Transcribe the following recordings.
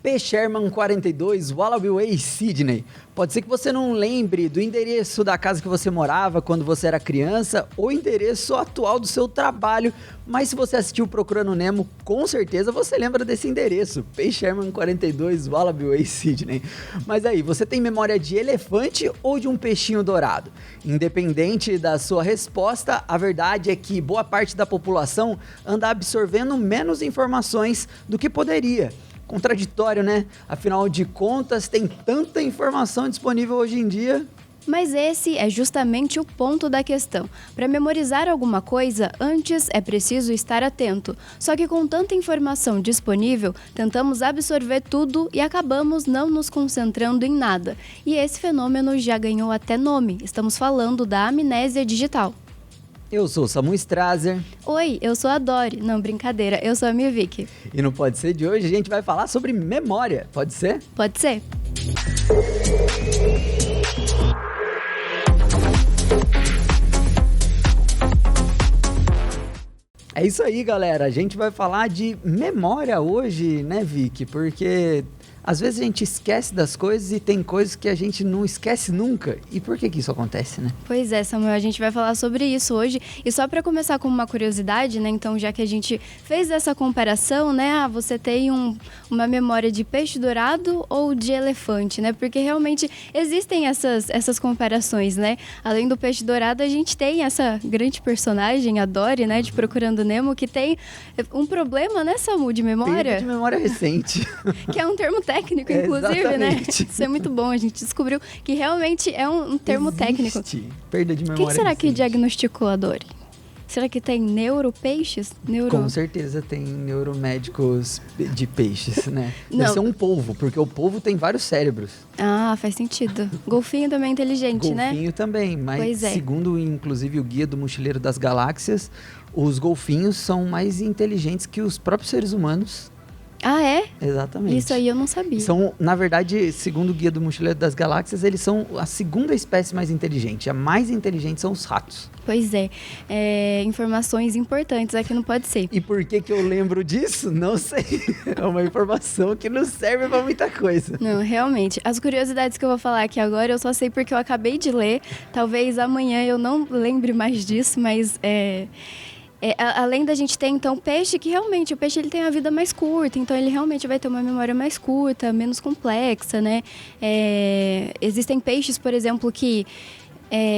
P. Sherman 42, Wallaby Way, Sydney. Pode ser que você não lembre do endereço da casa que você morava quando você era criança ou endereço atual do seu trabalho, mas se você assistiu Procurando Nemo, com certeza você lembra desse endereço, P. Sherman 42, Wallaby Way, Sydney. Mas aí, você tem memória de elefante ou de um peixinho dourado? Independente da sua resposta, a verdade é que boa parte da população anda absorvendo menos informações do que poderia. Contraditório, né? Afinal de contas, tem tanta informação disponível hoje em dia. Mas esse é justamente o ponto da questão. Para memorizar alguma coisa, antes é preciso estar atento. Só que com tanta informação disponível, tentamos absorver tudo e acabamos não nos concentrando em nada. E esse fenômeno já ganhou até nome. Estamos falando da amnésia digital. Eu sou o Samu Strazer. Oi, eu sou a Dori. Não, brincadeira, eu sou a Mivik. E no Pode Ser de hoje a gente vai falar sobre memória. Pode ser? Pode ser. É isso aí, galera. A gente vai falar de memória hoje, né, Vicky? Porque às vezes a gente esquece das coisas e tem coisas que a gente não esquece nunca. E por que isso acontece, né? Pois é, Samuel, a gente vai falar sobre isso hoje. E só para começar com uma curiosidade, né? Então, já que a gente fez essa comparação, né? Você tem uma memória de peixe dourado ou de elefante, né? Porque realmente existem essas comparações, né? Além do peixe dourado, a gente tem essa grande personagem, a Dory, né? De Procurando Nemo, que tem um problema, né, Samu, de memória? Perda de memória recente. Que é um termo técnico, inclusive, né? Isso é muito bom, a gente descobriu que realmente é um termo técnico. Perda de memória. Quem será que diagnosticou a Dory? Será que tem neuropeixes? Com certeza tem neuromédicos de peixes, né? Não. Deve ser um polvo, porque o polvo tem vários cérebros. Ah, faz sentido. Golfinho também é inteligente, né? Golfinho também, mas Pois é. Segundo inclusive o Guia do Mochileiro das Galáxias, os golfinhos são mais inteligentes que os próprios seres humanos. Ah, é? Exatamente. Isso aí eu não sabia. São, na verdade, segundo o Guia do Mochileiro das Galáxias, eles são a segunda espécie mais inteligente. A mais inteligente são os ratos. Pois é. Informações importantes aqui não pode ser. E por que eu lembro disso? Não sei. É uma informação que não serve pra muita coisa. Não, realmente. As curiosidades que eu vou falar aqui agora, eu só sei porque eu acabei de ler. Talvez amanhã eu não lembre mais disso, mas além da gente ter, então, peixe, que realmente o peixe ele tem a vida mais curta, então ele realmente vai ter uma memória mais curta, menos complexa, né? Existem peixes, por exemplo, que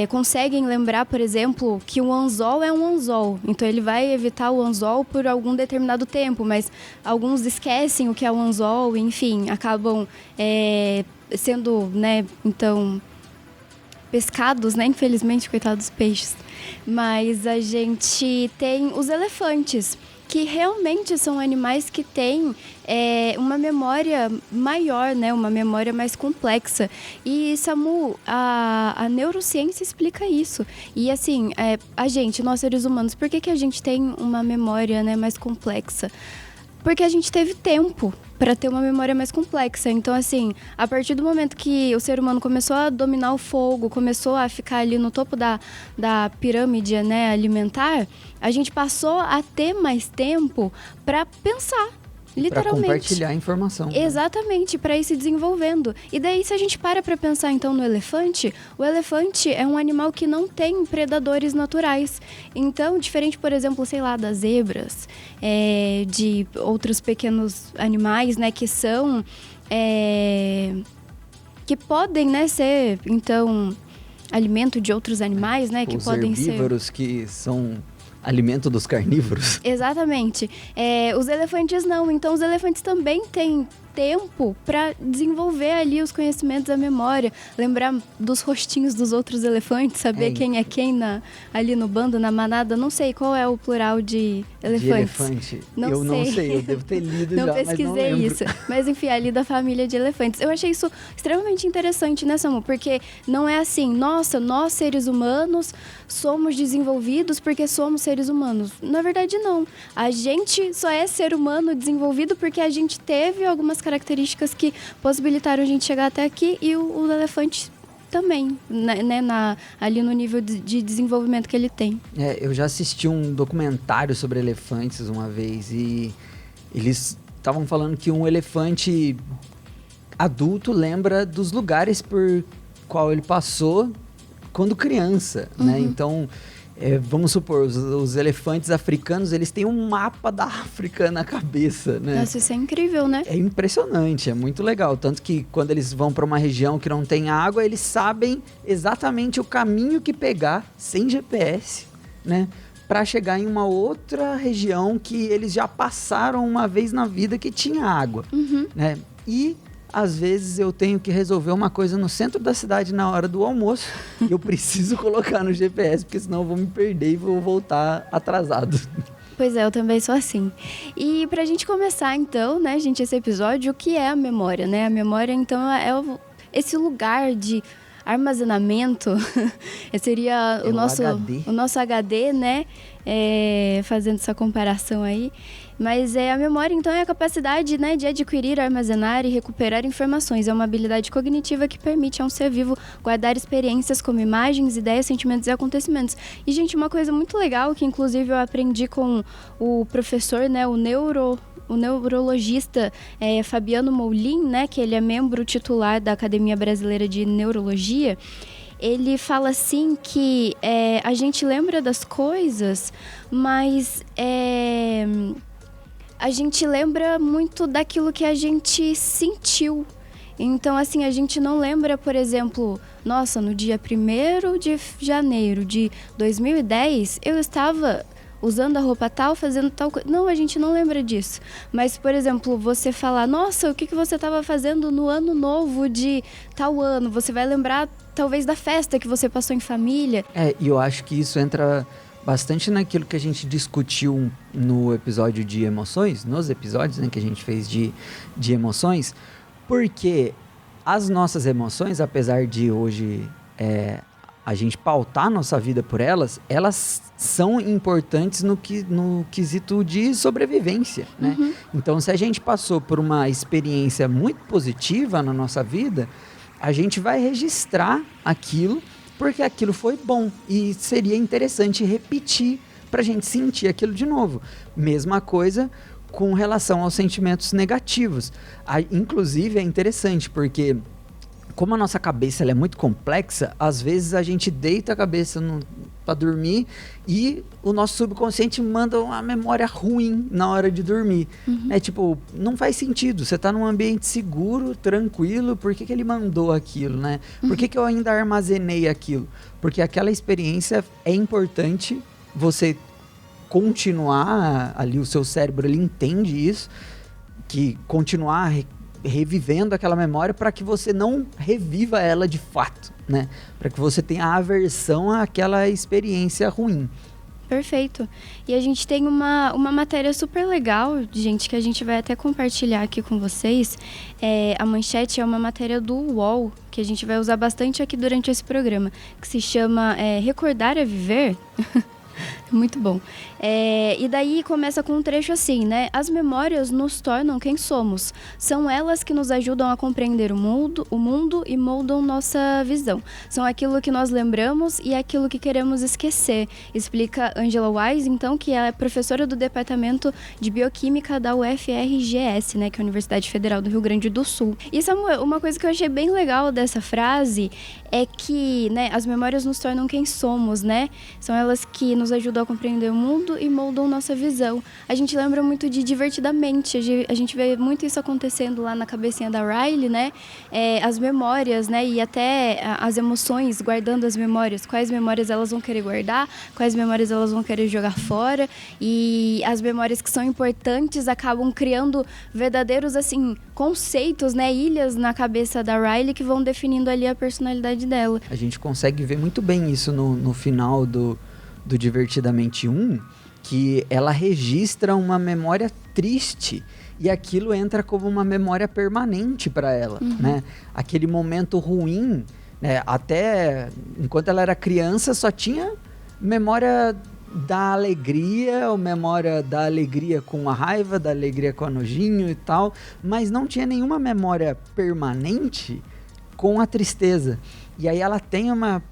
conseguem lembrar, por exemplo, que um anzol é um anzol. Então ele vai evitar o anzol por algum determinado tempo, mas alguns esquecem o que é o anzol, enfim, acabam sendo, né, então, pescados, né? Infelizmente, coitados dos peixes. Mas a gente tem os elefantes, que realmente são animais que têm uma memória maior, né? Uma memória mais complexa. E, Samu, a neurociência explica isso. E, assim, nós seres humanos, por que a gente tem uma memória, né, mais complexa? Porque a gente teve tempo para ter uma memória mais complexa. Então, assim, a partir do momento que o ser humano começou a dominar o fogo, começou a ficar ali no topo da pirâmide, né, alimentar, a gente passou a ter mais tempo para pensar. Literalmente. Para compartilhar informação. Exatamente, para ir se desenvolvendo. E daí, se a gente para pensar, então, no elefante, o elefante é um animal que não tem predadores naturais. Então, diferente, por exemplo, sei lá, das zebras, de outros pequenos animais, né, que são... que podem, né, ser, então, alimento de outros animais, né, que podem ser... Os herbívoros que são... alimento dos carnívoros. Exatamente. Os elefantes não. Então, os elefantes também têm tempo para desenvolver ali os conhecimentos da memória, lembrar dos rostinhos dos outros elefantes, saber quem é quem ali no bando, na manada. Não sei qual é o plural de elefantes. De elefante? Eu não sei, eu devo ter lido já, mas não lembro. Não pesquisei isso. Mas enfim, ali da família de elefantes. Eu achei isso extremamente interessante, né, Samu? Porque não é assim, nossa, nós seres humanos somos desenvolvidos porque somos seres humanos. Na verdade, não. A gente só é ser humano desenvolvido porque a gente teve algumas características que possibilitaram a gente chegar até aqui e o elefante também, né, ali no nível de desenvolvimento que ele tem. Eu já assisti um documentário sobre elefantes uma vez e eles estavam falando que um elefante adulto lembra dos lugares por qual ele passou quando criança, né? Então, vamos supor, os elefantes africanos, eles têm um mapa da África na cabeça, né? Nossa, isso é incrível, né? É impressionante, é muito legal. Tanto que quando eles vão para uma região que não tem água, eles sabem exatamente o caminho que pegar, sem GPS, né? Para chegar em uma outra região que eles já passaram uma vez na vida que tinha água, né? E às vezes eu tenho que resolver uma coisa no centro da cidade na hora do almoço e eu preciso colocar no GPS, porque senão eu vou me perder e vou voltar atrasado. Pois é, eu também sou assim. E pra gente começar então, né, gente, esse episódio, o que é a memória, né? A memória, então, esse lugar de armazenamento, seria o nosso HD, né? Fazendo essa comparação aí. Mas a memória, então, é a capacidade, né, de adquirir, armazenar e recuperar informações. É uma habilidade cognitiva que permite a um ser vivo guardar experiências como imagens, ideias, sentimentos e acontecimentos. E, gente, uma coisa muito legal que, inclusive, eu aprendi com o professor, né, o neurologista Fabiano Moulin, né, que ele é membro titular da Academia Brasileira de Neurologia. Ele fala assim que a gente lembra das coisas, mas a gente lembra muito daquilo que a gente sentiu. Então, assim, a gente não lembra, por exemplo, nossa, no dia 1º de janeiro de 2010, eu estava usando a roupa tal, fazendo tal coisa. Não, a gente não lembra disso. Mas, por exemplo, você falar, nossa, o que você estava fazendo no ano novo de tal ano? Você vai lembrar, talvez, da festa que você passou em família. E eu acho que isso entra bastante naquilo que a gente discutiu no episódio de emoções, nos episódios, né, que a gente fez de emoções, porque as nossas emoções, apesar de hoje a gente pautar nossa vida por elas são importantes no quesito de sobrevivência, né? Então, se a gente passou por uma experiência muito positiva na nossa vida, a gente vai registrar aquilo porque aquilo foi bom e seria interessante repetir para a gente sentir aquilo de novo. Mesma coisa com relação aos sentimentos negativos. Inclusive, é interessante porque, como a nossa cabeça ela é muito complexa, às vezes a gente deita a cabeça para dormir e o nosso subconsciente manda uma memória ruim na hora de dormir. Tipo, não faz sentido. Você está num ambiente seguro, tranquilo, por que ele mandou aquilo, né? Por que eu ainda armazenei aquilo? Porque aquela experiência é importante você continuar ali, o seu cérebro ele entende isso, que continuar revivendo aquela memória para que você não reviva ela de fato, né? Para que você tenha aversão àquela experiência ruim. Perfeito. E a gente tem uma matéria super legal, gente, que a gente vai até compartilhar aqui com vocês. A manchete é uma matéria do UOL, que a gente vai usar bastante aqui durante esse programa, que se chama Recordar é Viver. Muito bom. E daí começa com um trecho assim, né? As memórias nos tornam quem somos. São elas que nos ajudam a compreender o mundo e moldam nossa visão. São aquilo que nós lembramos e aquilo que queremos esquecer. Explica Angela Wise, então, que é professora do Departamento de Bioquímica da UFRGS, né? Que é a Universidade Federal do Rio Grande do Sul. E Samuel, uma coisa que eu achei bem legal dessa frase é que, né, as memórias nos tornam quem somos, né? São elas que nos ajudam a compreender o mundo e moldam nossa visão. A gente lembra muito de Divertidamente, a gente vê muito isso acontecendo lá na cabecinha da Riley, né? As memórias, né? E até as emoções, guardando as memórias. Quais memórias elas vão querer guardar, quais memórias elas vão querer jogar fora. E as memórias que são importantes acabam criando verdadeiros, assim, conceitos, né? Ilhas na cabeça da Riley que vão definindo ali a personalidade dela. A gente consegue ver muito bem isso no final do Divertidamente 1, que ela registra uma memória triste e aquilo entra como uma memória permanente para ela, né? Aquele momento ruim, né? Até enquanto ela era criança só tinha memória da alegria, ou memória da alegria com a raiva, da alegria com a nojinho e tal, mas não tinha nenhuma memória permanente com a tristeza. E aí ela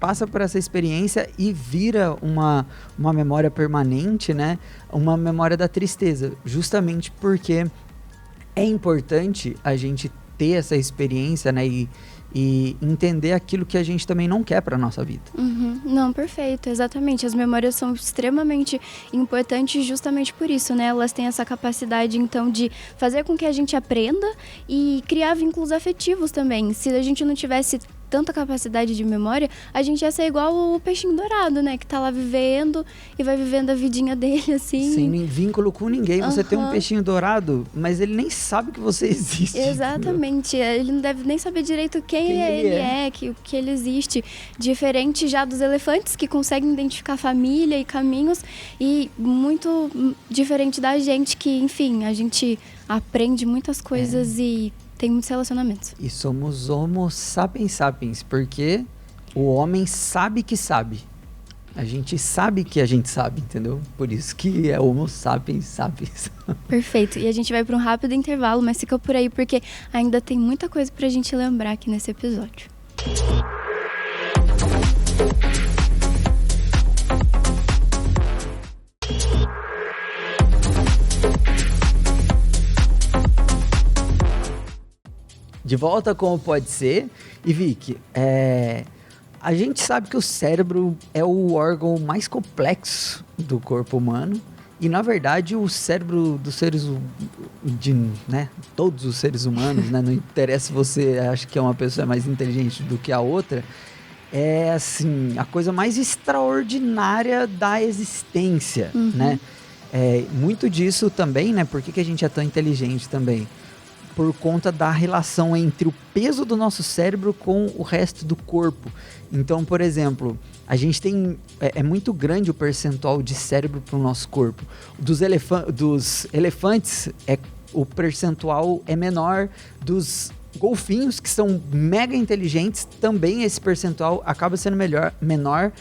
passa por essa experiência e vira uma memória permanente, né? Uma memória da tristeza, justamente porque é importante a gente ter essa experiência, né? E entender aquilo que a gente também não quer para nossa vida. Uhum. Não, perfeito, exatamente. As memórias são extremamente importantes justamente por isso, né? Elas têm essa capacidade, então, de fazer com que a gente aprenda e criar vínculos afetivos também. Se a gente não tivesse tanta capacidade de memória, a gente ia ser igual o peixinho dourado, né? Que tá lá vivendo e vai vivendo a vidinha dele, assim. Sem vínculo com ninguém. Você tem um peixinho dourado, mas ele nem sabe que você existe. Exatamente. Entendeu? Ele não deve nem saber direito quem ele é, que ele existe. Diferente já dos elefantes, que conseguem identificar família e caminhos. E muito diferente da gente, que, enfim, a gente aprende muitas coisas e tem muitos relacionamentos. E somos homo sapiens sapiens, porque o homem sabe que sabe. A gente sabe que a gente sabe, entendeu? Por isso que é homo sapiens sapiens. Perfeito. E a gente vai para um rápido intervalo, mas fica por aí porque ainda tem muita coisa pra gente lembrar aqui nesse episódio. De volta com o Pode Ser. E Vicky, a gente sabe que o cérebro é o órgão mais complexo do corpo humano. E, na verdade, o cérebro dos seres né, todos os seres humanos, né, não interessa se você acha que é uma pessoa mais inteligente do que a outra, é, assim, a coisa mais extraordinária da existência, né? Muito disso também, né? Por que a gente é tão inteligente também? Por conta da relação entre o peso do nosso cérebro com o resto do corpo. Então, por exemplo, a gente tem... É muito grande o percentual de cérebro para o nosso corpo. Dos elefantes, o percentual é menor. Dos golfinhos, que são mega inteligentes, também esse percentual acaba sendo menor.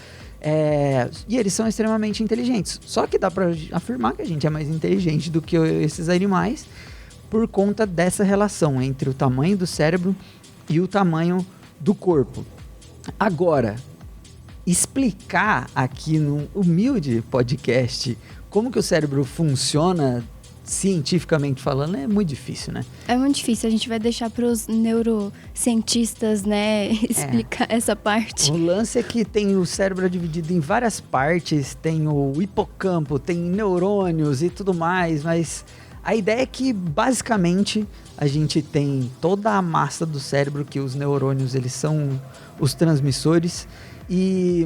E eles são extremamente inteligentes. Só que dá para afirmar que a gente é mais inteligente do que esses animais, por conta dessa relação entre o tamanho do cérebro e o tamanho do corpo. Agora, explicar aqui num humilde podcast como que o cérebro funciona, cientificamente falando, é muito difícil, né? É muito difícil, a gente vai deixar para os neurocientistas, né, explicar essa parte. O lance é que tem o cérebro dividido em várias partes, tem o hipocampo, tem neurônios e tudo mais, mas... A ideia é que, basicamente, a gente tem toda a massa do cérebro, que os neurônios, eles são os transmissores, e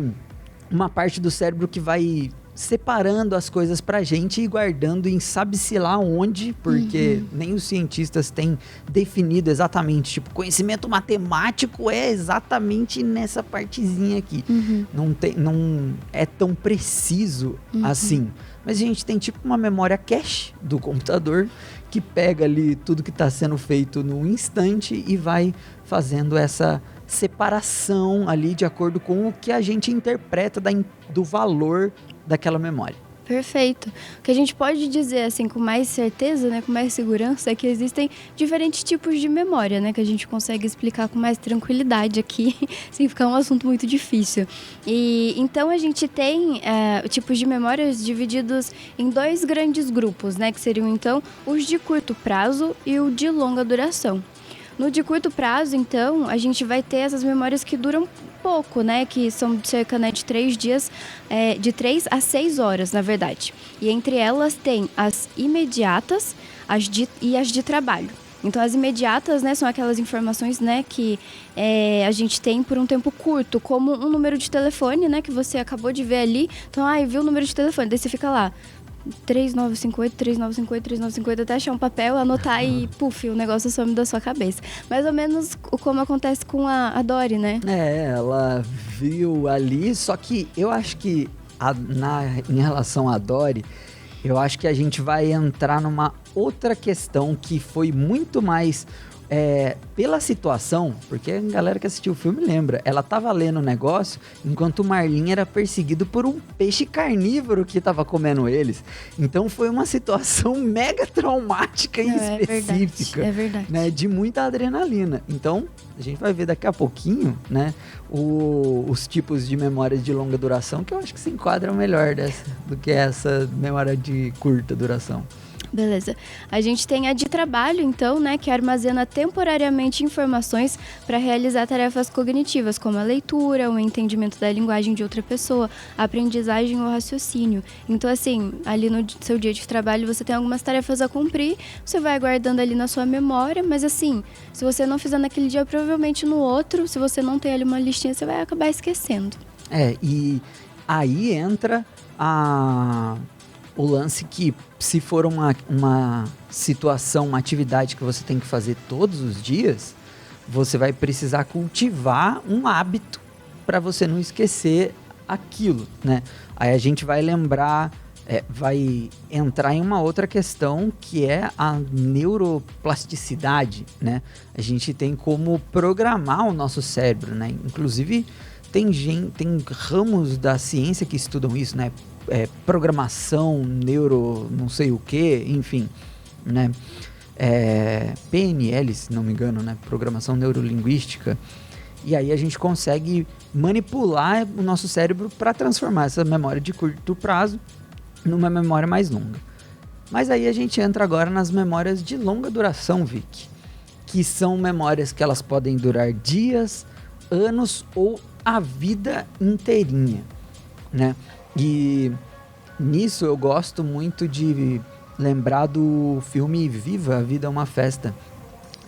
uma parte do cérebro que vai separando as coisas pra gente e guardando em sabe-se lá onde, porque nem os cientistas têm definido exatamente, tipo, conhecimento matemático é exatamente nessa partezinha aqui. Não é tão preciso assim. Mas a gente tem tipo uma memória cache do computador que pega ali tudo que está sendo feito no instante e vai fazendo essa separação ali de acordo com o que a gente interpreta do valor daquela memória. Perfeito. O que a gente pode dizer, assim, com mais certeza, né, com mais segurança, é que existem diferentes tipos de memória, né, que a gente consegue explicar com mais tranquilidade aqui, sem ficar um assunto muito difícil. E então a gente tem tipos de memórias divididos em dois grandes grupos, né, que seriam então os de curto prazo e o de longa duração. No de curto prazo, então, a gente vai ter essas memórias que duram pouco, né? Que são cerca, né, de 3 dias, de 3 a 6 horas, na verdade. E entre elas tem as imediatas e as de trabalho. Então, as imediatas, né, são aquelas informações, né, que a gente tem por um tempo curto, como um número de telefone, né, que você acabou de ver ali. Então, viu o número de telefone, daí você fica lá, 3958, 3958, 3958, até achar um papel, anotar e, puf, o negócio some da sua cabeça. Mais ou menos como acontece com a Dory, né? Ela viu ali, só que eu acho que em relação à Dory, eu acho que a gente vai entrar numa outra questão que foi muito mais... pela situação, porque a galera que assistiu o filme lembra, ela tava lendo o negócio enquanto o Marlin era perseguido por um peixe carnívoro que tava comendo eles. Então foi uma situação mega traumática e específica. É verdade. Né, de muita adrenalina. Então, a gente vai ver daqui a pouquinho, né, os tipos de memórias de longa duração, que eu acho que se enquadram melhor do que essa memória de curta duração. Beleza. A gente tem a de trabalho, então, né, que armazena temporariamente informações para realizar tarefas cognitivas, como a leitura, o entendimento da linguagem de outra pessoa, a aprendizagem ou raciocínio. Então, assim, ali no seu dia de trabalho você tem algumas tarefas a cumprir, você vai guardando ali na sua memória, mas assim, se você não fizer naquele dia, provavelmente no outro, se você não tem ali uma listinha, você vai acabar esquecendo. E aí entra o lance que, se for uma situação, uma atividade que você tem que fazer todos os dias, você vai precisar cultivar um hábito para você não esquecer aquilo, né? Aí a gente vai lembrar, vai entrar em uma outra questão, que é a neuroplasticidade, né? A gente tem como programar o nosso cérebro, né? Inclusive, tem ramos da ciência que estudam isso, né? Programação, neuro, não sei o que, enfim, né? PNL, se não me engano, né? Programação neurolinguística. E aí a gente consegue manipular o nosso cérebro para transformar essa memória de curto prazo numa memória mais longa. Mas aí a gente entra agora nas memórias de longa duração, Vic, que são memórias que elas podem durar dias, anos ou a vida inteirinha, né? E nisso eu gosto muito de lembrar do filme Viva, A Vida é uma Festa,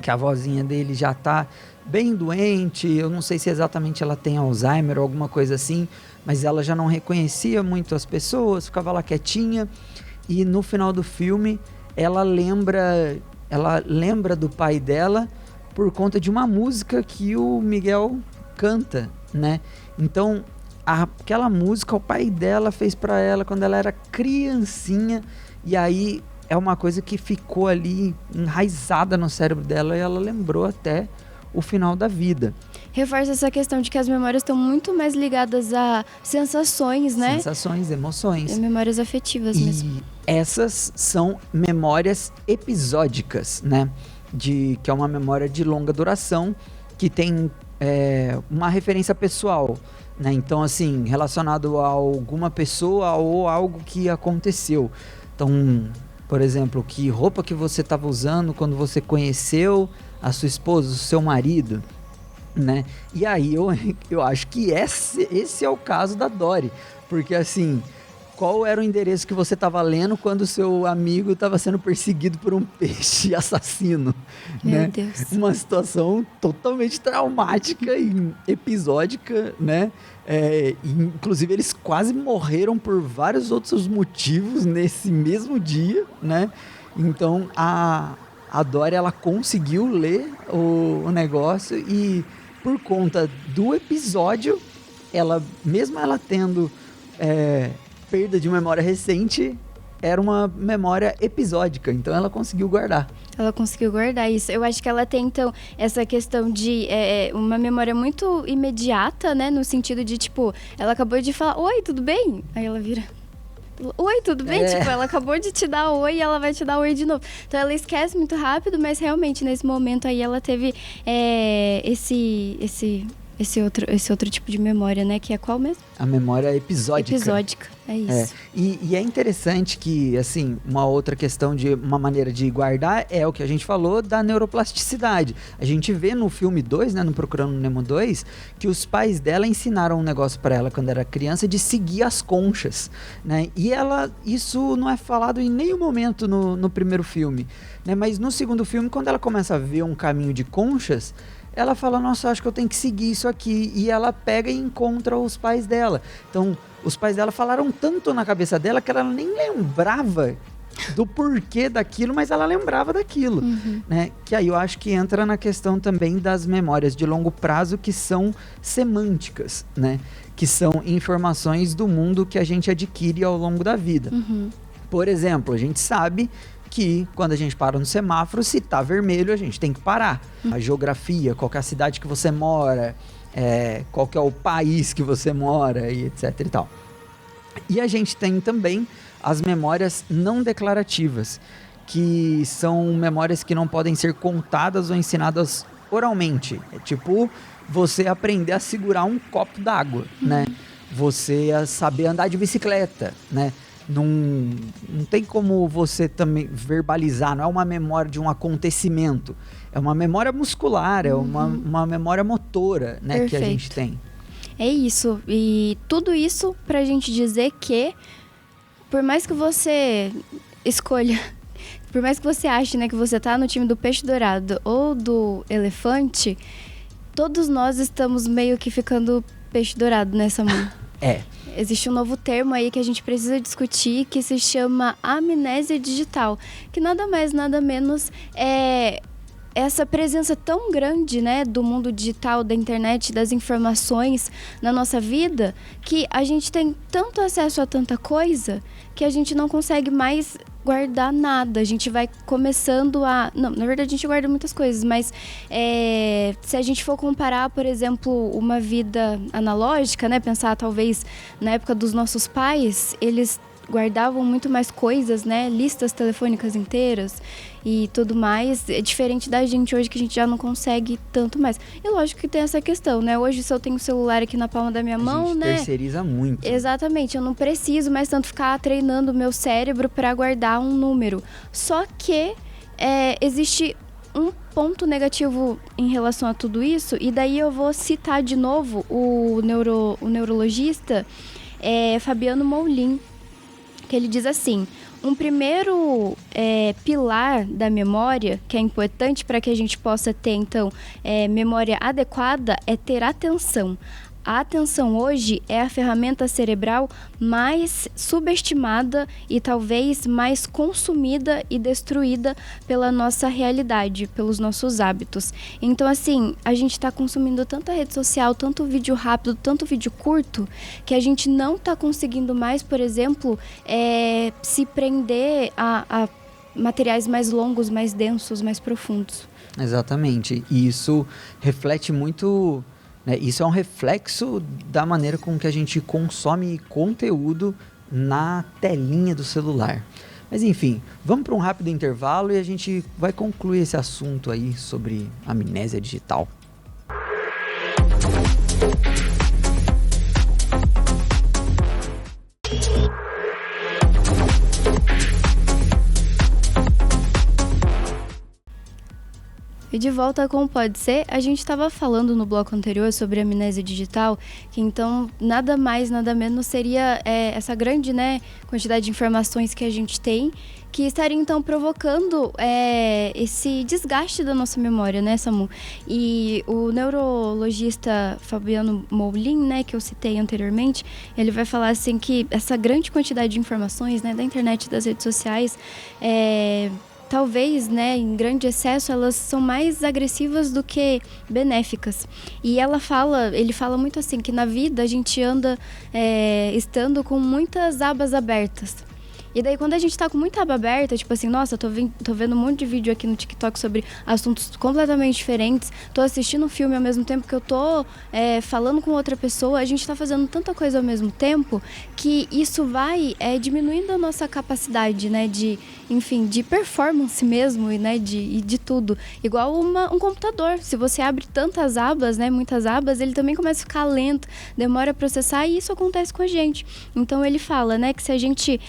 que a vozinha dele já tá bem doente, eu não sei se exatamente ela tem Alzheimer ou alguma coisa assim, mas ela já não reconhecia muito as pessoas, ficava lá quietinha, e no final do filme ela lembra do pai dela por conta de uma música que o Miguel canta, né? Então, aquela música o pai dela fez pra ela quando ela era criancinha, e aí é uma coisa que ficou ali enraizada no cérebro dela, e ela lembrou até o final da vida. Reforça essa questão de que as memórias estão muito mais ligadas a sensações, né? Sensações, emoções. Memórias afetivas mesmo. E essas são memórias episódicas, né? Que é uma memória de longa duração, que tem uma referência pessoal, né? Então, assim, relacionado a alguma pessoa ou algo que aconteceu. Então, por exemplo, que roupa que você estava usando quando você conheceu a sua esposa, o seu marido, né? E aí eu acho que esse é o caso da Dory, porque assim, qual era o endereço que você estava lendo quando o seu amigo estava sendo perseguido por um peixe assassino? Meu né? Deus. Uma situação totalmente traumática e episódica, né? Inclusive eles quase morreram por vários outros motivos nesse mesmo dia, né? Então a Dory, ela conseguiu ler o negócio, e por conta do episódio, mesmo ela tendo perda de memória recente, era uma memória episódica, então ela conseguiu guardar. Ela conseguiu guardar isso. Eu acho que ela tem, então, essa questão de uma memória muito imediata, né? No sentido de, tipo, ela acabou de falar, oi, tudo bem? Aí ela vira, oi, tudo bem? Tipo, ela acabou de te dar oi e ela vai te dar oi de novo. Então ela esquece muito rápido, mas realmente nesse momento aí ela teve esse outro tipo de memória, né? Que é qual mesmo? A memória episódica. Episódica, é isso. E é interessante que, assim, uma outra questão de uma maneira de guardar é o que a gente falou da neuroplasticidade. A gente vê no filme 2, né, no Procurando Nemo 2, que os pais dela ensinaram um negócio para ela quando era criança, de seguir as conchas, né? E isso não é falado em nenhum momento no primeiro filme, né? Mas no segundo filme, quando ela começa a ver um caminho de conchas, ela fala, nossa, acho que eu tenho que seguir isso aqui. E ela pega e encontra os pais dela. Então, os pais dela falaram tanto na cabeça dela que ela nem lembrava do porquê daquilo, mas ela lembrava daquilo, né? Que aí eu acho que entra na questão também das memórias de longo prazo, que são semânticas, né? Que são informações do mundo que a gente adquire ao longo da vida. Por exemplo, a gente sabe que quando a gente para no semáforo, se tá vermelho, a gente tem que parar. A geografia, qual que é a cidade que você mora, qual que é o país que você mora, e etc e tal. E a gente tem também as memórias não declarativas, que são memórias que não podem ser contadas ou ensinadas oralmente. É tipo você aprender a segurar um copo d'água, né? Você saber andar de bicicleta, né? não tem como você também verbalizar, não é uma memória de um acontecimento, é uma memória muscular, é uma memória motora, né, que a gente tem. É isso, e tudo isso pra gente dizer que, por mais que você escolha, por mais que você ache, né, que você tá no time do peixe dourado ou do elefante, todos nós estamos meio que ficando peixe dourado nessa mão. Existe um novo termo aí que a gente precisa discutir, que se chama amnésia digital, que nada mais, nada menos é essa presença tão grande, né, do mundo digital, da internet, das informações na nossa vida, que a gente tem tanto acesso a tanta coisa que a gente não consegue mais guardar nada. A gente vai começando a... Não, na verdade a gente guarda muitas coisas, mas se a gente for comparar, por exemplo, uma vida analógica, né, pensar talvez na época dos nossos pais, eles guardavam muito mais coisas, né, listas telefônicas inteiras e tudo mais, é diferente da gente hoje, que a gente já não consegue tanto mais. E lógico que tem essa questão, né, hoje se eu tenho o celular aqui na palma da minha mão, né, a gente terceiriza muito. Exatamente, eu não preciso mais tanto ficar treinando o meu cérebro para guardar um número. Só que existe um ponto negativo em relação a tudo isso, e daí eu vou citar de novo o neurologista Fabiano Moulin, que ele diz assim: um primeiro pilar da memória, que é importante para que a gente possa ter, então, memória adequada, é ter atenção. A atenção hoje é a ferramenta cerebral mais subestimada e talvez mais consumida e destruída pela nossa realidade, pelos nossos hábitos. Então, assim, a gente está consumindo tanta rede social, tanto vídeo rápido, tanto vídeo curto, que a gente não está conseguindo mais, por exemplo, se prender a materiais mais longos, mais densos, mais profundos. Exatamente. E isso reflete muito... Isso é um reflexo da maneira com que a gente consome conteúdo na telinha do celular. Mas enfim, vamos para um rápido intervalo e a gente vai concluir esse assunto aí sobre amnésia digital. E de volta com o Pode Ser, a gente estava falando no bloco anterior sobre amnésia digital, que então nada mais, nada menos seria essa grande, né, quantidade de informações que a gente tem, que estaria então provocando esse desgaste da nossa memória, né, Samu? E o neurologista Fabiano Moulin, né, que eu citei anteriormente, ele vai falar assim que essa grande quantidade de informações, né, da internet, das redes sociais, talvez, né, em grande excesso, elas são mais agressivas do que benéficas. E ele fala muito assim, que na vida a gente anda estando com muitas abas abertas. E daí, quando a gente tá com muita aba aberta, tipo assim, nossa, tô vendo um monte de vídeo aqui no TikTok sobre assuntos completamente diferentes, tô assistindo um filme ao mesmo tempo que eu tô falando com outra pessoa, a gente tá fazendo tanta coisa ao mesmo tempo que isso vai diminuindo a nossa capacidade, né, de performance mesmo, né, de tudo. Igual um computador, se você abre tantas abas, né, muitas abas, ele também começa a ficar lento, demora a processar, e isso acontece com a gente. Então ele fala, né, que se a gente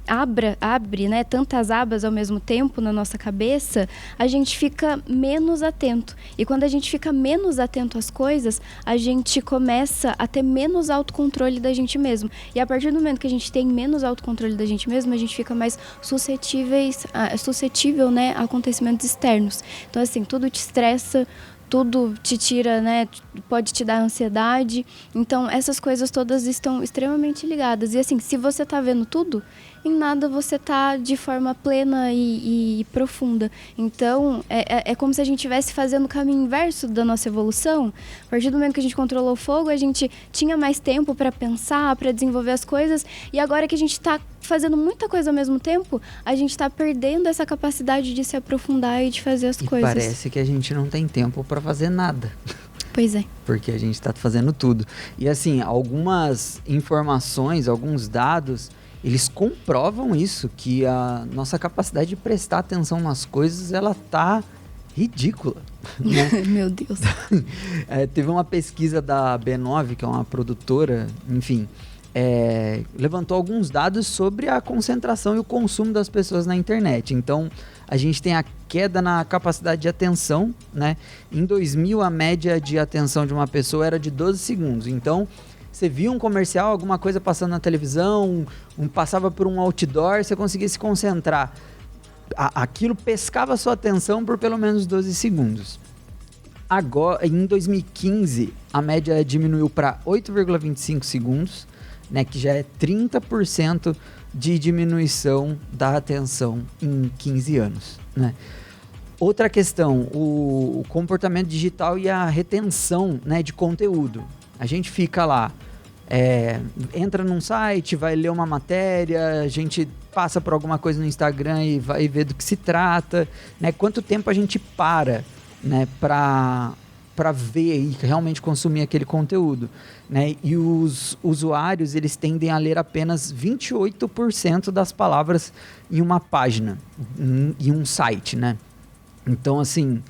abre, né, tantas abas ao mesmo tempo na nossa cabeça, a gente fica menos atento. E quando a gente fica menos atento às coisas, a gente começa a ter menos autocontrole da gente mesmo. E a partir do momento que a gente tem menos autocontrole da gente mesmo, a gente fica mais suscetível, né, a acontecimentos externos. Então, assim, tudo te estressa, tudo te tira, né, pode te dar ansiedade. Então, essas coisas todas estão extremamente ligadas. E assim, se você tá vendo tudo, em nada você tá de forma plena e profunda. Então, é como se a gente estivesse fazendo o caminho inverso da nossa evolução. A partir do momento que a gente controlou o fogo, a gente tinha mais tempo para pensar, para desenvolver as coisas. E agora que a gente tá fazendo muita coisa ao mesmo tempo, a gente tá perdendo essa capacidade de se aprofundar e de fazer as coisas. Parece que a gente não tem tempo para fazer nada. Pois é. Porque a gente está fazendo tudo. E assim, algumas informações, alguns dados, eles comprovam isso, que a nossa capacidade de prestar atenção nas coisas, ela tá ridícula, né? Meu Deus. Teve uma pesquisa da B9, que é uma produtora, enfim, levantou alguns dados sobre a concentração e o consumo das pessoas na internet. Então, a gente tem a queda na capacidade de atenção, né? Em 2000, a média de atenção de uma pessoa era de 12 segundos. Então, você via um comercial, alguma coisa passando na televisão, passava por um outdoor, você conseguia se concentrar. Aquilo pescava a sua atenção por pelo menos 12 segundos. Agora, em 2015, a média diminuiu para 8,25 segundos, né, que já é 30% de diminuição da atenção em 15 anos, né? Outra questão, o comportamento digital e a retenção, né, de conteúdo. A gente fica lá, entra num site, vai ler uma matéria, a gente passa por alguma coisa no Instagram e vai ver do que se trata, né? Quanto tempo a gente para, né, para ver e realmente consumir aquele conteúdo, né? E os usuários, eles tendem a ler apenas 28% das palavras em uma página, em um site, né? Então, assim,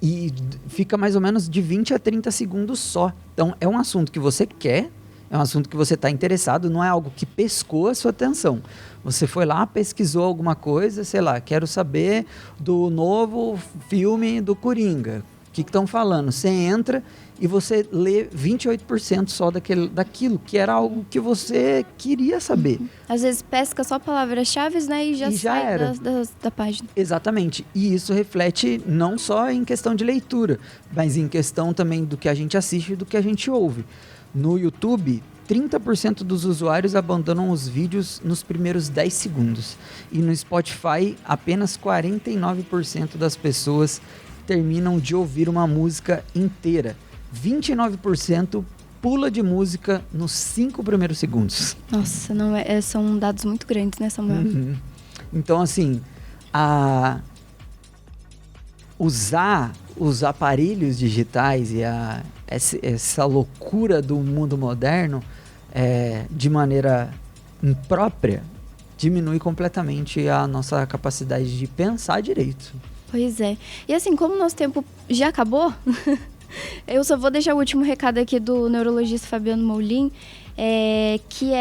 e fica mais ou menos de 20 a 30 segundos só. Então, é um assunto que você quer, é um assunto que você está interessado, não é algo que pescou a sua atenção. Você foi lá, pesquisou alguma coisa, sei lá, quero saber do novo filme do Coringa. O que estão falando? Você entra e você lê 28% só daquilo, que era algo que você queria saber. Às vezes pesca só palavras-chave, né, e já sai da página. Exatamente. E isso reflete não só em questão de leitura, mas em questão também do que a gente assiste e do que a gente ouve. No YouTube, 30% dos usuários abandonam os vídeos nos primeiros 10 segundos. E no Spotify, apenas 49% das pessoas terminam de ouvir uma música inteira. 29% pula de música nos 5 primeiros segundos. Nossa, não são dados muito grandes, né, Samuel? Uhum. Então, assim, usar os aparelhos digitais e essa loucura do mundo moderno de maneira imprópria diminui completamente a nossa capacidade de pensar direito. Pois é. E assim, como o nosso tempo já acabou, eu só vou deixar o último recado aqui do neurologista Fabiano Moulin, que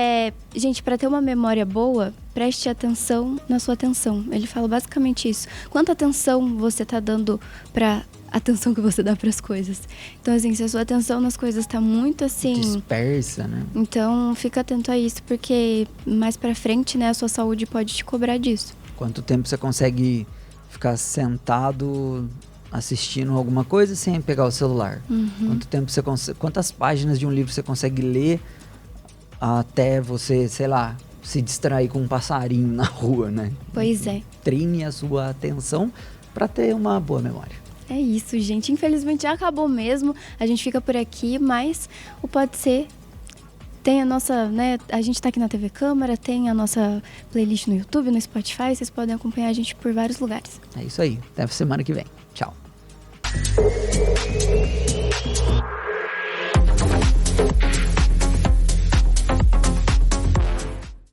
gente, para ter uma memória boa, preste atenção na sua atenção. Ele fala basicamente isso. Quanta atenção você está dando para atenção que você dá para as coisas. Então, assim, se a sua atenção nas coisas está muito assim dispersa, né? Então, fica atento a isso, porque mais para frente, né, a sua saúde pode te cobrar disso. Quanto tempo você consegue ficar sentado assistindo alguma coisa sem pegar o celular? Quanto tempo quantas páginas de um livro você consegue ler até você, sei lá, se distrair com um passarinho na rua, né? Pois é. Treine a sua atenção para ter uma boa memória. É isso, gente. Infelizmente já acabou mesmo. A gente fica por aqui, mas o Pode Ser tem a nossa, né? A gente tá aqui na TV Câmara, tem a nossa playlist no YouTube, no Spotify. Vocês podem acompanhar a gente por vários lugares. É isso aí. Até semana que vem. Tchau.